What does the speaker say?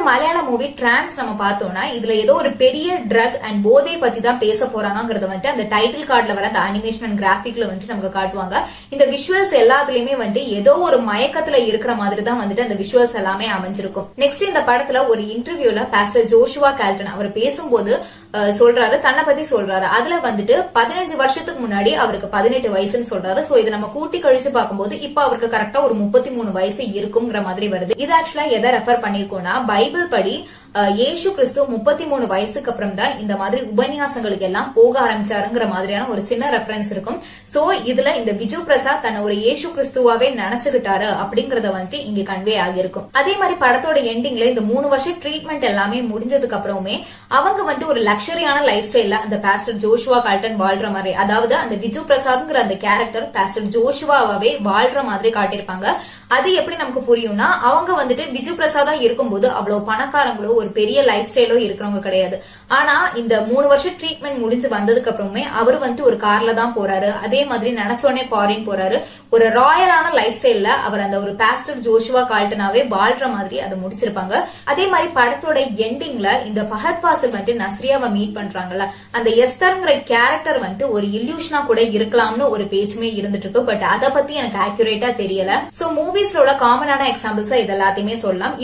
மலையாள movie trans நம்ம பார்த்தோம்னா இதுல ஏதோ ஒரு பெரிய ட்ரக் அண்ட் போதை பத்தி தான் பேச போறாங்கிறத வந்துட்டு அந்த டைட்டில் கார்டுல வர அந்த அனிமேஷன் அண்ட் கிராபிக்ல வந்துட்டு நமக்கு காட்டுவாங்க. இந்த விஷுவல்ஸ் எல்லாத்துலயுமே வந்துட்டு ஏதோ ஒரு மயக்கத்துல இருக்கிற மாதிரி தான் வந்துட்டு அந்த விஷுவல்ஸ் எல்லாமே அமைஞ்சிருக்கும். நெக்ஸ்ட் இந்த படத்துல ஒரு இன்டர்வியூல பாஸ்டர் ஜோஷுவா கால்டன் அவர் பேசும்போது சொல்றாரு, தன்னை பத்தி சொல்றாரு. அதுல வந்துட்டு 15 வருஷத்துக்கு முன்னாடி அவருக்கு 18 வயசுன்னு சொல்றாரு. சோ இது நம்ம கூட்டி கழிச்சு பார்க்கும்போது இப்ப அவருக்கு கரெக்டா ஒரு 33 வயசு இருக்குங்கிற மாதிரி வருது. இது ஆக்சுவலா எதை ரெஃபர் பண்ணிருக்கோம்னா, பைபிள் படி இயேசு கிறிஸ்து 33 வயசுக்கு அப்புறம் தான் இந்த மாதிரி உபன்யாசங்களுக்கு எல்லாம் போக ஆரம்பிச்சாருங்கிற மாதிரியான ஒரு சின்ன ரெஃபரன்ஸ் இருக்கும். சோ இதுல இந்த விஜு பிரசாத் தன்னை ஒரு இயேசு கிறிஸ்துவாவே நினைச்சுக்கிட்டாரு அப்படிங்கறத வந்துட்டு இங்க கன்வே ஆகிருக்கும். அதே மாதிரி படத்தோட எண்டிங்ல இந்த 3 வருஷம் ட்ரீட்மெண்ட் எல்லாமே முடிஞ்சதுக்கு அப்புறமே அவங்க வந்துட்டு ஒரு லக்ஸரியான லைஃப் ஸ்டைல்ல அந்த பாஸ்டர் ஜோஷுவா கால்டன் வாழ்ற மாதிரி, அதாவது அந்த விஜு பிரசாத்ங்கிற அந்த கேரக்டர் பாஸ்டர் ஜோஷுவாவே வாழ்ற மாதிரி காட்டியிருப்பாங்க. அது எப்படி நமக்கு புரியும்னா, அவங்க வந்துட்டு விஜு பிரசாதா இருக்கும்போது அவ்வளவு பணக்காரங்களோ ஒரு பெரிய லைஃப் ஸ்டைலோ இருக்கிறவங்க கிடையாது. ஆனா இந்த 3 வருஷம் ட்ரீட்மெண்ட் முடிஞ்சு வந்ததுக்கு அப்புறமே அவர் வந்துட்டு ஒரு கார்ல தான் போறாரு. அதே மாதிரி நினைச்சோடனே ஃபாரின் போறாரு. ஒரு ராயலான லைஃப் ஸ்டைல்ல அவர் அந்த ஒரு பாஸ்டர் ஜோஷுவா கால்டனாவே வாழ்ற மாதிரி அதை முடிச்சிருப்பாங்க. அதே மாதிரி படத்தோட எண்டிங்ல இந்த ஃபஹத் ஃபாசில் வந்துட்டு நஸ்ரியாவை மீட் பண்றாங்கல்ல, அந்த எஸ்தர்ங்கிற கேரக்டர் வந்துட்டு ஒரு இல்யூஷனா கூட இருக்கலாம்னு ஒரு பேச்சுமே இருந்துட்டு இருக்கு. பட் அதை பத்தி எனக்கு ஆக்யூரேட்டா தெரியல. சோ மூவிஸ்ல உள்ள காமனான எக்ஸாம்பிள்ஸா இது எல்லாத்தையுமே சொல்லலாம்.